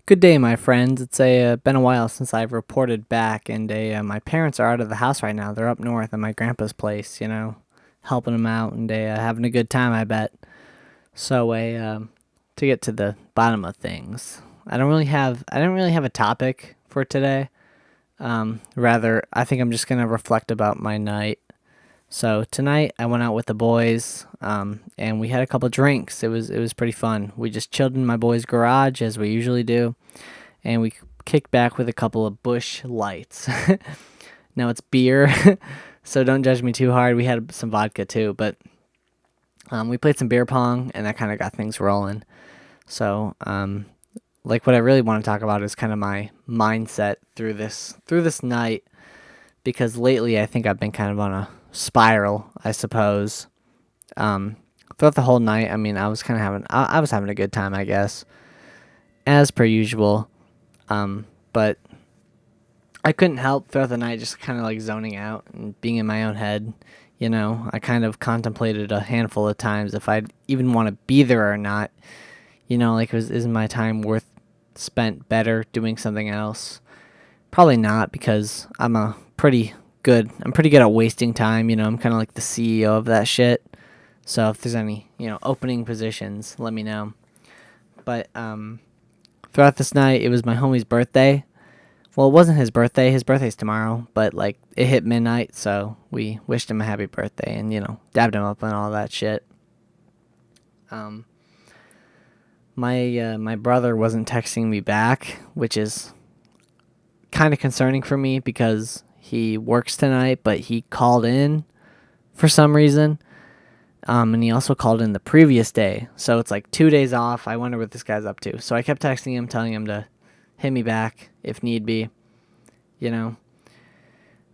Good day, my friends. It's been a while since I've reported back, and my parents are out of the house right now. They're up north at my grandpa's place, helping them out and having a good time, I bet. So, to get to the bottom of things, I don't really have a topic for today. Rather, I think I'm just gonna reflect about my night. So tonight I went out with the boys, and we had a couple drinks. It was pretty fun. We just chilled in my boy's garage as we usually do, and we kicked back with a couple of Bush Lights. Now it's beer, so don't judge me too hard. We had some vodka too, but we played some beer pong, and that kind of got things rolling. So, like what I really want to talk about is kind of my mindset through this night, because lately I think I've been kind of on a spiral, I suppose. Um, Throughout the whole night, I mean, I was having a good time, I guess, as per usual. But I couldn't help throughout the night just kind of like zoning out and being in my own head. I kind of contemplated a handful of times if I'd even want to be there or not. Like, is my time worth spent better doing something else? Probably not, because I'm pretty good at wasting time. I'm kind of like the CEO of that shit. So if there's any, opening positions, let me know. But throughout this night, it was my homie's birthday. Well, it wasn't his birthday. His birthday's tomorrow, but like it hit midnight, so we wished him a happy birthday and dabbed him up and all that shit. Um, my brother wasn't texting me back, which is kind of concerning for me because he works tonight, but he called in for some reason. And he also called in the previous day, so it's like 2 days off. I wonder what this guy's up to. So I kept texting him, telling him to hit me back if need be. You know.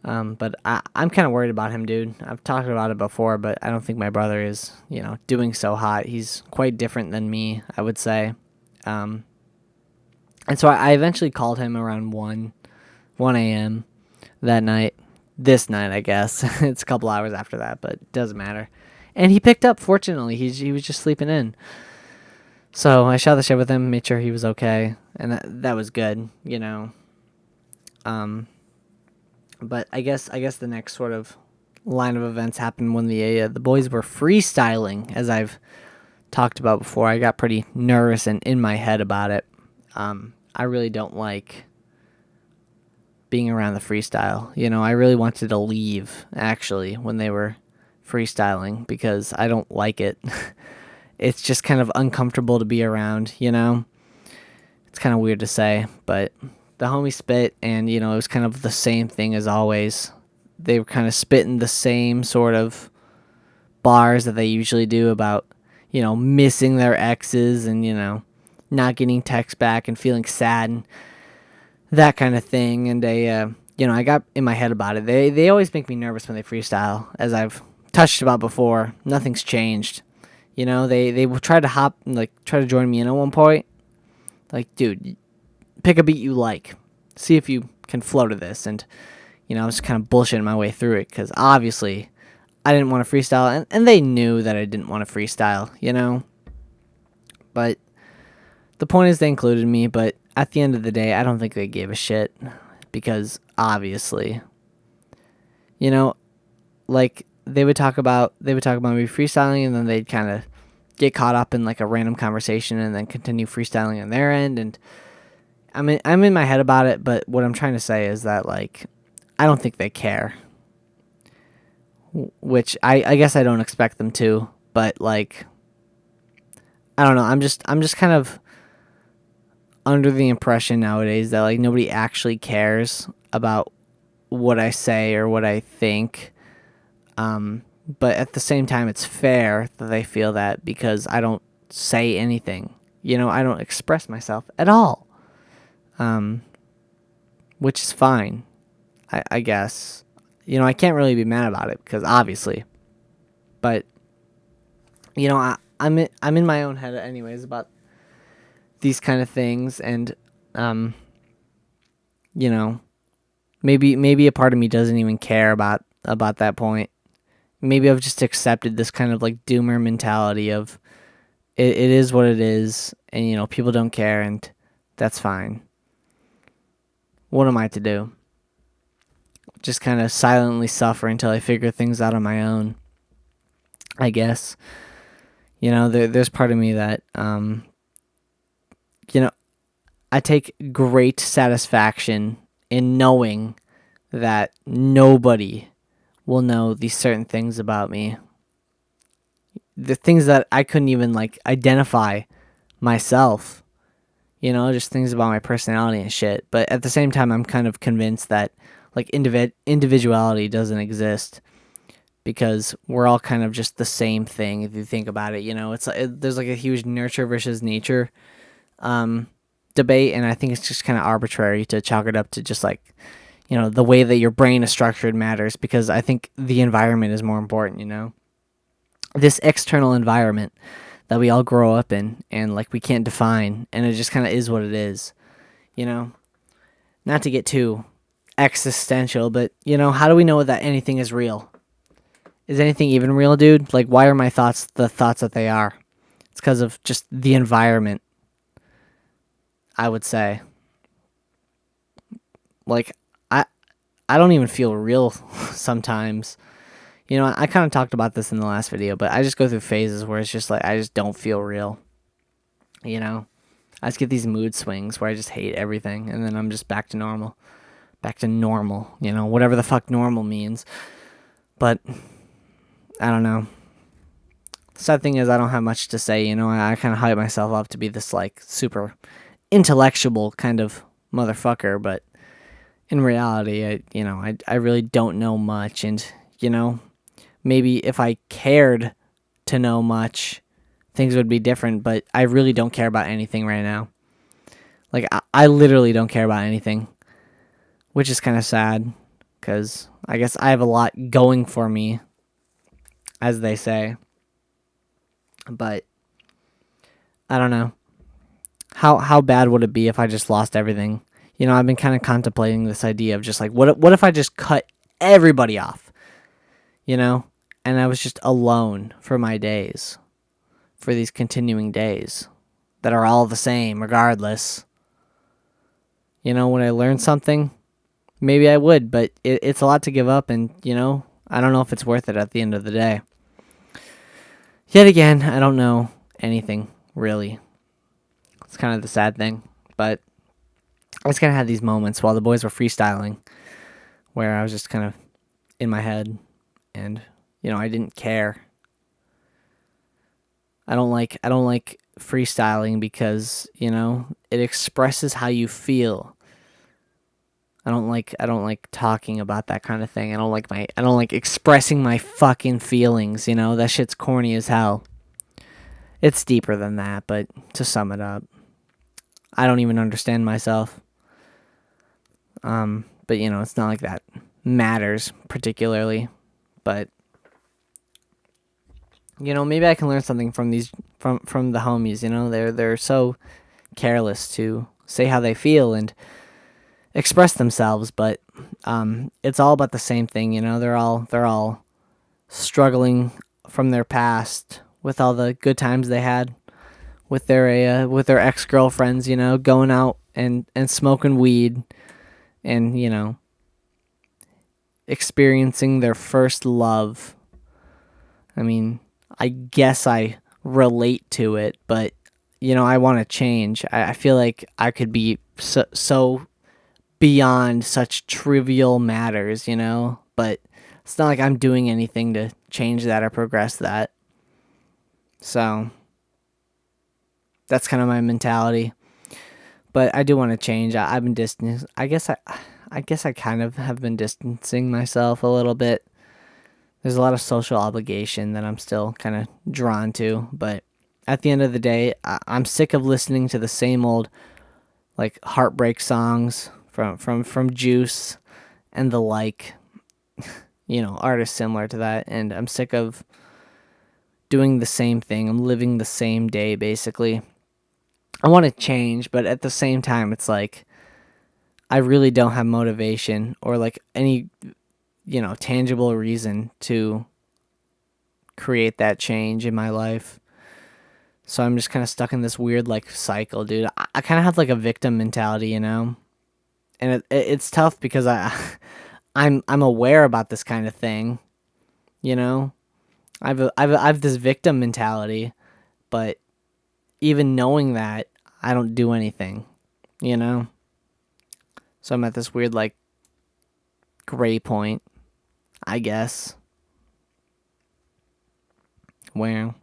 But I'm kind of worried about him, dude. I've talked about it before, but I don't think my brother is, doing so hot. He's quite different than me, I would say. Um, and so I eventually called him around 1 a.m. that night. This night, I guess. It's a couple hours after that, but it doesn't matter. And he picked up, fortunately. He was just sleeping in. So I shot the shit with him, made sure he was okay. And that was good. Um, but I guess the next sort of line of events happened when the boys were freestyling, as I've talked about before. I got pretty nervous and in my head about it. I really don't like being around the freestyle. I really wanted to leave, actually, when they were freestyling, because I don't like it. It's just kind of uncomfortable to be around. It's kind of weird to say, but the homie spit, and, it was kind of the same thing as always. They were kind of spitting the same sort of bars that they usually do about, missing their exes and, not getting texts back and feeling sad and that kind of thing. And I got in my head about it. They always make me nervous when they freestyle, as I've touched about before. Nothing's changed. They will try to try to join me in at one point. Like, dude, pick a beat you like. See if you can flow to this. And, I was kind of bullshitting my way through it, because obviously I didn't want to freestyle. And they knew that I didn't want to freestyle. But the point is they included me. But at the end of the day, I don't think they gave a shit, because obviously, you know, like they would talk about me freestyling, and then they'd kind of get caught up in like a random conversation and then continue freestyling on their end. And I'm in my head about it, but what I'm trying to say is that, like, I don't think they care, which I guess I don't expect them to, but like, I don't know. I'm just kind of under the impression nowadays that, like, nobody actually cares about what I say or what I think. But at the same time, it's fair that they feel that, because I don't say anything. I don't express myself at all. Um, which is fine, I guess. I can't really be mad about it, because obviously, but I'm in my own head anyways about these kind of things. And um, you know, maybe a part of me doesn't even care about that point. Maybe I've just accepted this kind of like doomer mentality of it is what it is, and people don't care, and That's fine. What am I to do? Just kind of silently suffer until I figure things out on my own, I guess. There's part of me that, I take great satisfaction in knowing that nobody will know these certain things about me. The things that I couldn't even identify myself, just things about my personality and shit. But at the same time, I'm kind of convinced that individuality doesn't exist because we're all kind of just the same thing if you think about it. It's there's a huge nurture versus nature debate, and I think it's just kind of arbitrary to chalk it up to just the way that your brain is structured matters, because I think the environment is more important. This external environment that we all grow up in and we can't define, and it just kind of is what it is. Not to get too existential, but how do we know that anything is real? Is anything even real, dude? Why are my thoughts the thoughts that they are? It's because of just the environment, I would say. I don't even feel real sometimes. I kind of talked about this in the last video, but I just go through phases where it's just I just don't feel real. I just get these mood swings where I just hate everything, and then I'm just back to normal. Back to normal, whatever the fuck normal means. But I don't know. The sad thing is I don't have much to say, I kind of hype myself up to be this super intellectual kind of motherfucker, but in reality, I really don't know much, and maybe if I cared to know much, things would be different, but I really don't care about anything right now. I literally don't care about anything, which is kind of sad, because I guess I have a lot going for me, as they say. But I don't know. How bad would it be if I just lost everything? I've been kind of contemplating this idea of just what if I just cut everybody off? And I was just alone for my days, for these continuing days that are all the same regardless. When I learn something, maybe I would, but it's a lot to give up, and I don't know if it's worth it at the end of the day. Yet again, I don't know anything, really. It's kind of the sad thing, but I just kind of had these moments while the boys were freestyling where I was just kind of in my head, and I didn't care. I don't like freestyling because it expresses how you feel. I don't like talking about that kind of thing. I don't like expressing my fucking feelings. That shit's corny as hell. It's deeper than that, but to sum it up, I don't even understand myself. But it's not like that matters particularly. But maybe I can learn something from these from the homies. They're so careless to say how they feel and express themselves, but it's all about the same thing. They're all struggling from their past with all the good times they had with their ex-girlfriends, going out and smoking weed and experiencing their first love. I mean, I guess I relate to it, but I want to change. I feel like I could be so beyond such trivial matters, but it's not like I'm doing anything to change that or progress that. So that's kind of my mentality. But I do want to change. I've been distancing. I guess I kind of have been distancing myself a little bit. There's a lot of social obligation that I'm still kind of drawn to, but at the end of the day, I'm sick of listening to the same old heartbreak songs from Juice and the artists similar to that, and I'm sick of doing the same thing. I'm living the same day basically. I want to change, but at the same time it's I really don't have motivation or any tangible reason to create that change in my life. So I'm just kind of stuck in this weird like cycle, dude. I kind of have like a victim mentality, and it's tough because I'm aware about this kind of thing, you know. I've this victim mentality, but even knowing that, I don't do anything, you know. So I'm at this weird like gray point, I guess, where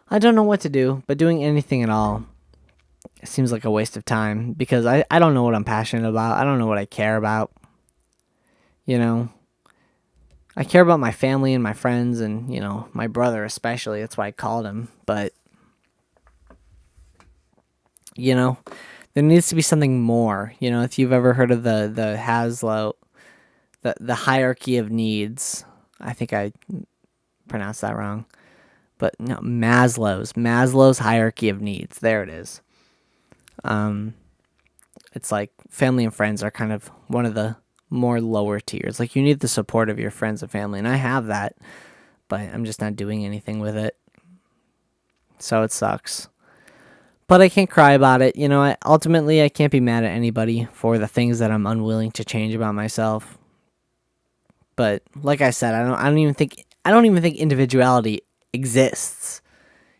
I don't know what to do, but doing anything at all seems like a waste of time because I don't know what I'm passionate about. I don't know what I care about. You know, I care about my family and my friends and, my brother especially. That's why I called him. But, there needs to be something more. If you've ever heard of the Haslow, the hierarchy of needs, I think I pronounced that wrong. But no, Maslow's hierarchy of needs. There it is. It's like family and friends are kind of one of the more lower tiers. Like you need the support of your friends and family, and I have that, but I'm just not doing anything with it. So it sucks. But I can't cry about it. Ultimately I can't be mad at anybody for the things that I'm unwilling to change about myself. But like I said, I don't even think individuality exists.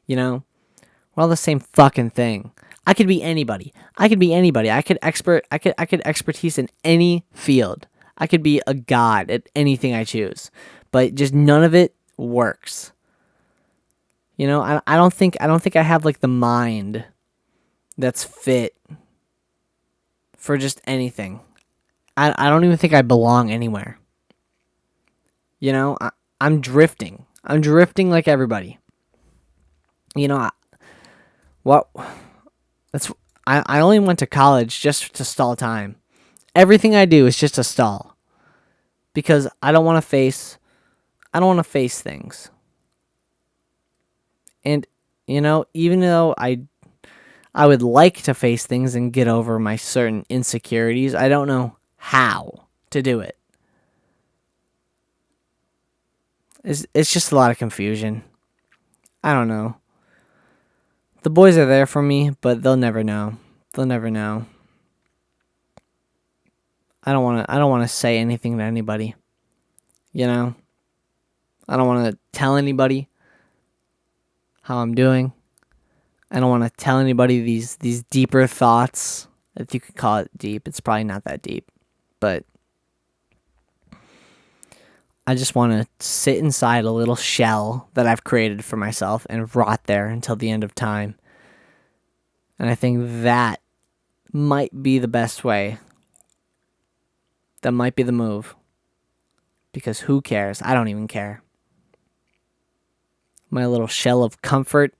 We're all the same fucking thing. I could be anybody. I could expertise in any field. I could be a god at anything I choose. But just none of it works. I don't think I have like the mind that's fit for just anything. I don't even think I belong anywhere. I'm drifting. I'm drifting like everybody. What That's I only went to college just to stall time. Everything I do is just to stall because I don't want to face things. And even though I would like to face things and get over my certain insecurities, I don't know how to do it. It's just a lot of confusion. I don't know. The boys are there for me, but they'll never know. They'll never know. I don't want to say anything to anybody. I don't want to tell anybody how I'm doing. I don't want to tell anybody these deeper thoughts, if you could call it deep. It's probably not that deep, but I just want to sit inside a little shell that I've created for myself and rot there until the end of time. And I think that might be the best way. That might be the move. Because who cares? I don't even care. My little shell of comfort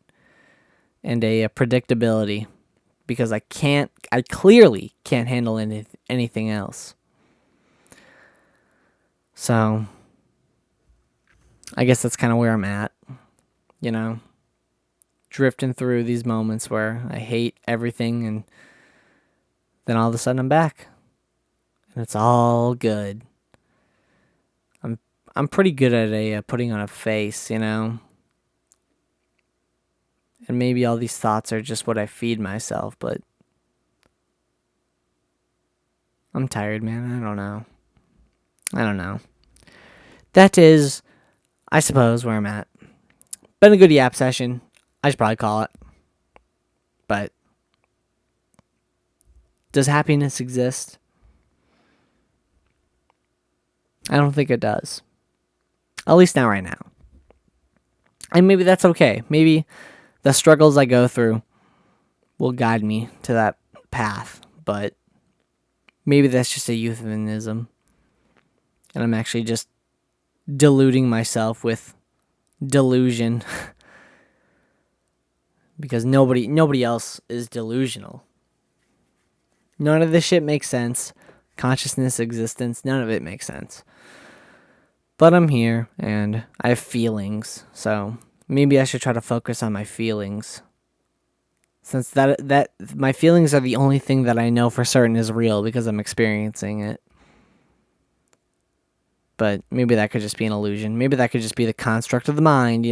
and a predictability. Because I clearly can't handle anything else. So, I guess that's kind of where I'm at. Drifting through these moments where I hate everything and then all of a sudden I'm back. And it's all good. I'm pretty good at putting on a face, And maybe all these thoughts are just what I feed myself, but I'm tired, man. I don't know. That is, I suppose, where I'm at. Been a good yap session. I should probably call it. But does happiness exist? I don't think it does. At least not right now. And maybe that's okay. Maybe the struggles I go through will guide me to that path. But maybe that's just a euphemism. And I'm actually just deluding myself with delusion. Because nobody else is delusional. None of this shit makes sense. Consciousness, existence, none of it makes sense. But I'm here, and I have feelings, so maybe I should try to focus on my feelings. Since that my feelings are the only thing that I know for certain is real because I'm experiencing it. But maybe that could just be an illusion. Maybe that could just be the construct of the mind,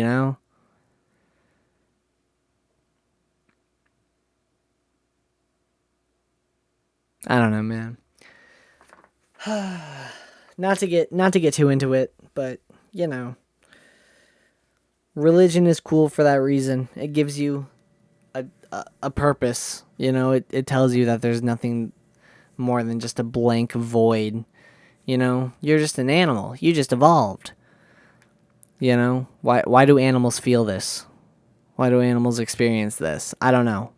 I don't know, man. Not to get too into it, but you know, religion is cool for that reason. It gives you a purpose. You know, it tells you that there's nothing more than just a blank void. You know, you're just an animal. You just evolved. You know, why do animals feel this? Why do animals experience this? I don't know.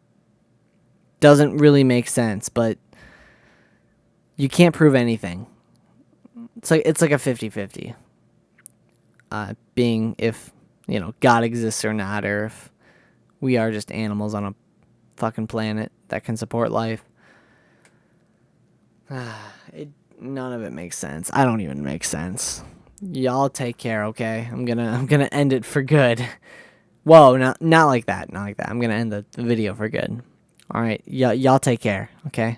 Doesn't really make sense, but you can't prove anything. It's like a 50-50. Being if, you know, God exists or not, or if we are just animals on a fucking planet that can support life. None of it makes sense. I don't even make sense. Y'all take care, okay? I'm gonna end it for good. Whoa, not like that. Not like that. I'm gonna end the video for good. All right, y'all take care, okay?